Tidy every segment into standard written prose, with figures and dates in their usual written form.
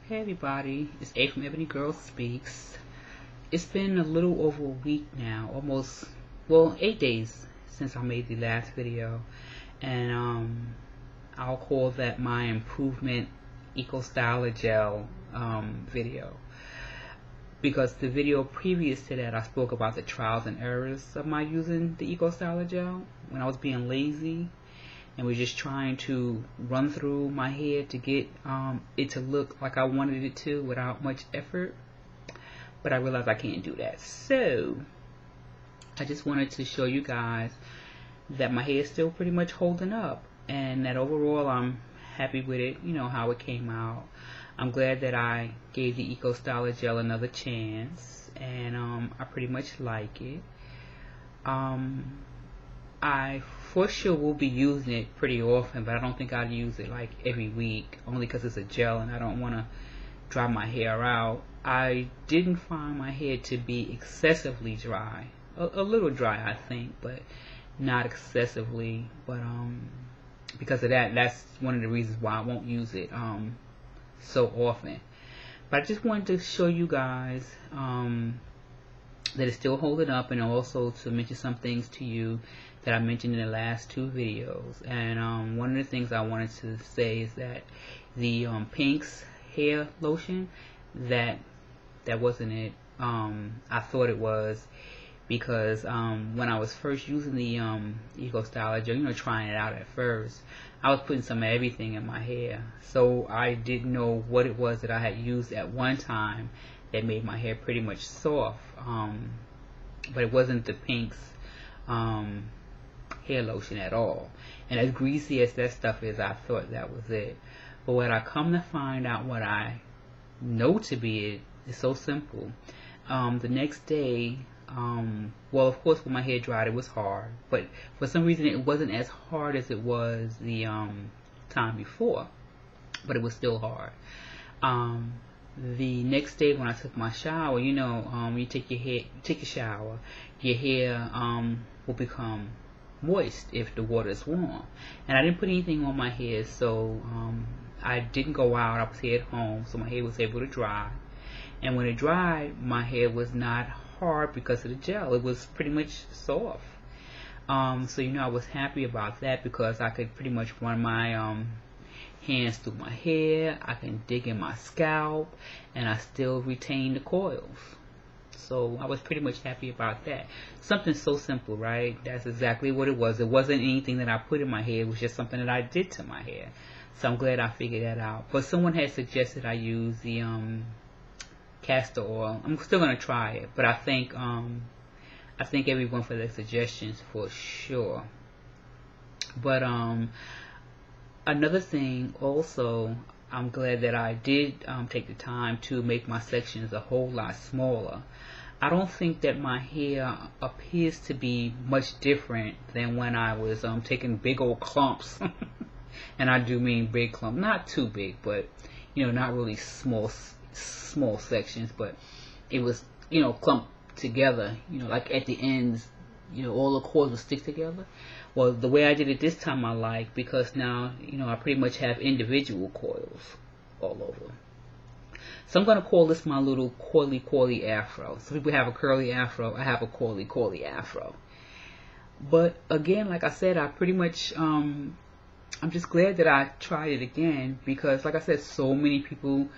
Hey everybody, it's A from Ebony Girl Speaks. It's been a little over a week now, almost, well, 8 days since I made the last video. And I'll call that my improvement Eco Styler Gel video. Because the video previous to that, I spoke about the trials and errors of my using the Eco Styler Gel when I was being lazy and was just trying to run through my hair to get it to look like I wanted it to without much effort. But I realized I can't do that. So I just wanted to show you guys that my hair is still pretty much holding up, and that overall I'm happy with it, you know, how it came out. I'm glad that I gave the Eco Styler Gel another chance, and I pretty much like it. I for sure will be using it pretty often, but I don't think I'll use it like every week, only because it's a gel and I don't want to dry my hair out. I didn't find my hair to be excessively dry. A little dry, I think, but not excessively. But because of that, that's one of the reasons why I won't use it so often. But I just wanted to show you guys that it's still holding up, and also to mention some things to you that I mentioned in the last two videos. And one of the things I wanted to say is that the Pink's hair lotion, that wasn't it. I thought it was, because when I was first using the Eco Styler Gel, you know, trying it out at first, I was putting some of everything in my hair, so I didn't know what it was that I had used at one time that made my hair pretty much soft. But it wasn't the Pink's hair lotion at all. And as greasy as that stuff is, I thought that was it. But what I come to find out, what I know to be it, is so simple. The next day, well, of course, when my hair dried, it was hard, but for some reason it wasn't as hard as it was the time before, but it was still hard. The next day when I took my shower, you know, when you take a shower, your hair will become moist if the water is warm. And I didn't put anything on my hair, so I didn't go out. I was here at home, so my hair was able to dry. And when it dried, my hair was not hard because of the gel. It was pretty much soft. So, you know, I was happy about that, because I could pretty much run my hands through my hair. I can dig in my scalp, and I still retain the coils. So I was pretty much happy about that. Something so simple, right? That's exactly what it was. It wasn't anything that I put in my hair. It was just something that I did to my hair. So I'm glad I figured that out. But someone had suggested I use the castor oil. I'm still gonna try it, but I thank everyone for their suggestions for sure. But another thing also, I'm glad that I did take the time to make my sections a whole lot smaller. I don't think that my hair appears to be much different than when I was taking big old clumps. And I do mean big clump, not too big, but you know, not really small sections, but it was, you know, clumped together, you know, like at the ends, you know, all the cords would stick together. Well, the way I did it this time I like, because now, you know, I pretty much have individual coils all over. So I'm going to call this my little Coily Afro. Some people have a curly afro. I have a Coily Afro. But again, like I said, I pretty much, I'm just glad that I tried it again, because like I said, so many people,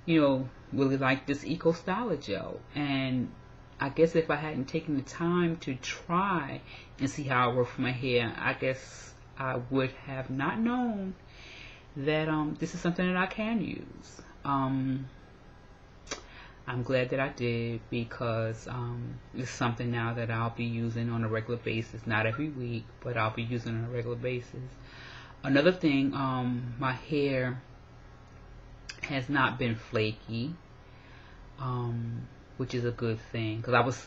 you know, really like this Eco Styler Gel. And I guess if I hadn't taken the time to try and see how it worked for my hair, I guess I would have not known that this is something that I can use. I'm glad that I did, because it's something now that I'll be using on a regular basis. Not every week, but I'll be using on a regular basis. Another thing, my hair has not been flaky, which is a good thing, because I was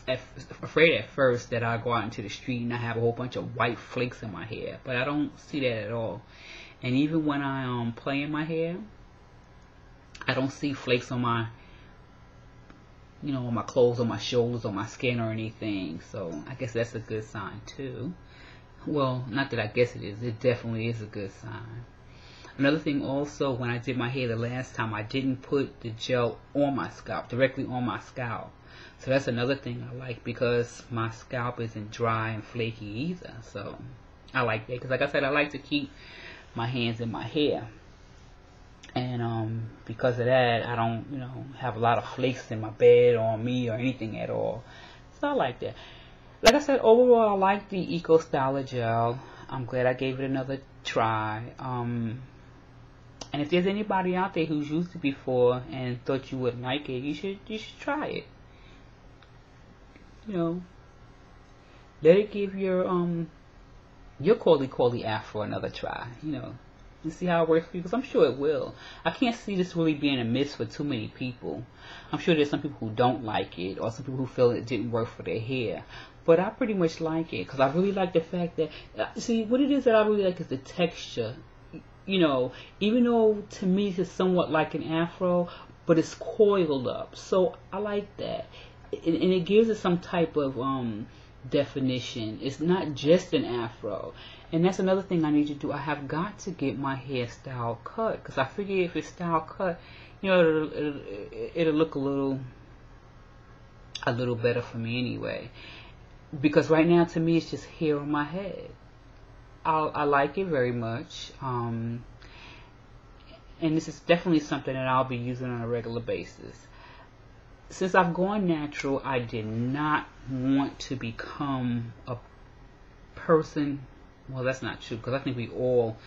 afraid at first that I'd go out into the street and I have a whole bunch of white flakes in my hair, but I don't see that at all. And even when I play in my hair, I don't see flakes on my, you know, on my clothes, on my shoulders, on my skin or anything. So I guess that's a good sign too. Well, not that I guess it is, it definitely is a good sign. Another thing also, when I did my hair the last time, I didn't put the gel on my scalp, directly on my scalp. So that's another thing I like, because my scalp isn't dry and flaky either. So I like that, because like I said, I like to keep my hands in my hair. And because of that, I don't, have a lot of flakes in my bed on me or anything at all. So I like that. Like I said, overall, I like the Eco Styler gel. I'm glad I gave it another try. And if there's anybody out there who's used it before and thought you would like it, you should try it. Let it give your Coily Afro another try. And see how it works for you, because I'm sure it will. I can't see this really being a miss for too many people. I'm sure there's some people who don't like it, or some people who feel it didn't work for their hair. But I pretty much like it, because I really like the fact that, see, what it is that I really like is the texture. Even though to me it's somewhat like an afro, but it's coiled up. So I like that. And it gives it some type of definition. It's not just an afro. And that's another thing I need to do. I have got to get my hair style cut, because I figure if it's style cut, it'll look a little better for me anyway. Because right now, to me, it's just hair on my head. I like it very much. And this is definitely something that I'll be using on a regular basis. Since I've gone natural, I did not want to become a person. Well, that's not true, because I think we all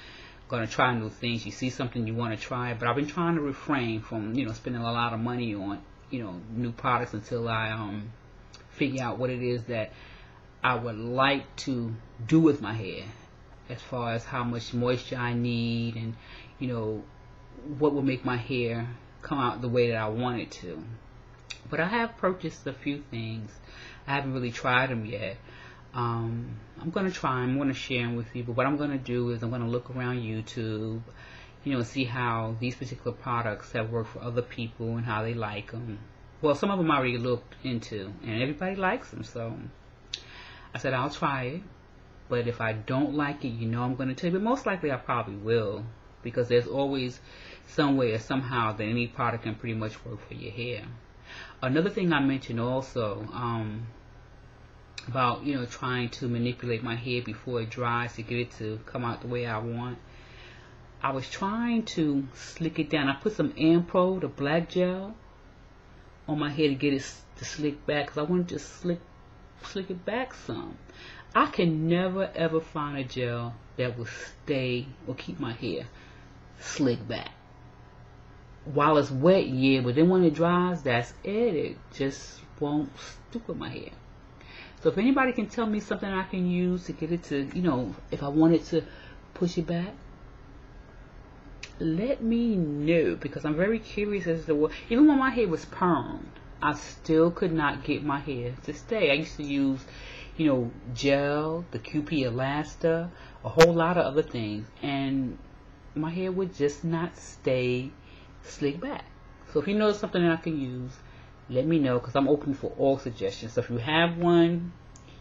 going to try new things. You see something you want to try, but I've been trying to refrain from, spending a lot of money on, new products until I figure out what it is that I would like to do with my hair, as far as how much moisture I need, and what will make my hair come out the way that I want it to. But I have purchased a few things. I haven't really tried them yet. I'm going to try them. I'm going to share them with you. But what I'm going to do is I'm going to look around YouTube, and see how these particular products have worked for other people and how they like them. Well, some of them I already looked into, and everybody likes them. So I said I'll try it. But if I don't like it, I'm going to tell you. But most likely I probably will, because there's always some way or somehow that any product can pretty much work for your hair. Another thing I mentioned also about trying to manipulate my hair before it dries to get it to come out the way I want. I was trying to slick it down. I put some Ampro, the black gel, on my hair to get it to slick back, because I wanted to slick it back some. I can never ever find a gel that will stay or keep my hair slick back. While it's wet, yeah, but then when it dries, that's it. It just won't stick with my hair. So if anybody can tell me something I can use to get it to, if I wanted to push it back, let me know, because I'm very curious as to what. Even when my hair was permed, I still could not get my hair to stay. I used to use, gel, the QP Elasta, a whole lot of other things, and my hair would just not stay slick back. So if you know something that I can use, let me know, because I'm open for all suggestions. So if you have one,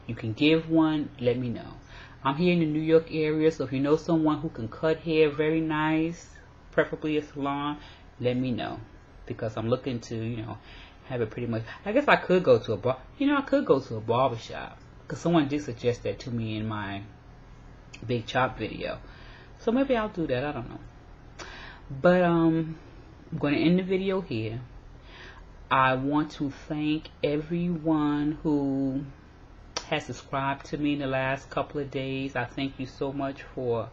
you can give one, let me know. I'm here in the New York area, so if you know someone who can cut hair very nice, preferably a salon, let me know, because I'm looking to, have it pretty much. I guess I could go to a bar. I could go to a barber shop, because someone did suggest that to me in my Big Chop video. So maybe I'll do that. I don't know. But I'm going to end the video here. I want to thank everyone who has subscribed to me in the last couple of days. I thank you so much for,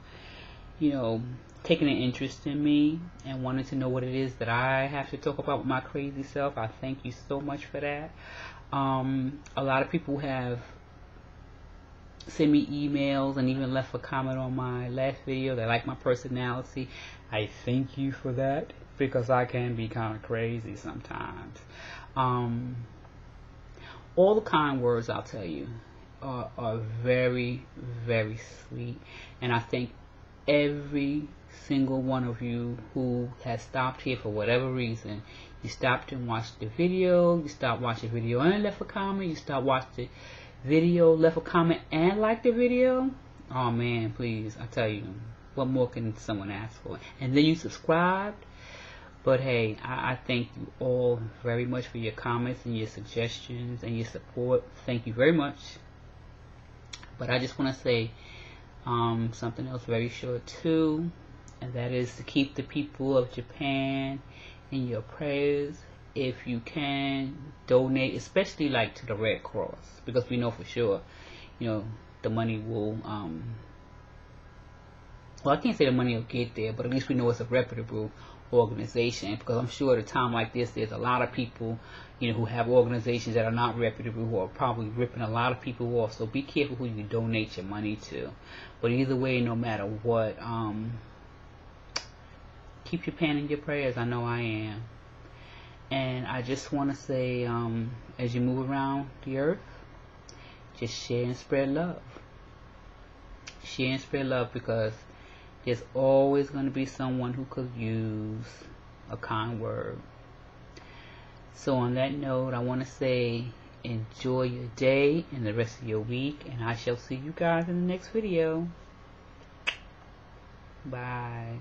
taking an interest in me and wanting to know what it is that I have to talk about with my crazy self. I thank you so much for that. A lot of people have sent me emails and even left a comment on my last video. They like my personality. I thank you for that, because I can be kind of crazy sometimes. All the kind words I'll tell you are very, very sweet, and I thank every single one of you who has stopped here for whatever reason. You stopped and watched the video, you stopped watching the video and left a comment, you stopped watching the video, left a comment and liked the video. Oh man, please, I tell you, What more can someone ask for? And then you subscribed. But hey, I thank you all very much for your comments and your suggestions and your support. Thank you very much. But I just want to say something else very short too, and that is to keep the people of Japan in your prayers. If you can, donate, especially like to the Red Cross, because we know for sure, you know, the money will well, I can't say the money will get there, but at least we know it's a reputable organization, because I'm sure at a time like this there's a lot of people, you know, who have organizations that are not reputable, who are probably ripping a lot of people off. So be careful who you donate your money to. But either way, no matter what, keep Japan in your prayers. I know I am. And I just want to say, as you move around the earth, just share and spread love. Share and spread love, because there's always going to be someone who could use a kind word. So on that note, I want to say enjoy your day and the rest of your week, and I shall see you guys in the next video. Bye.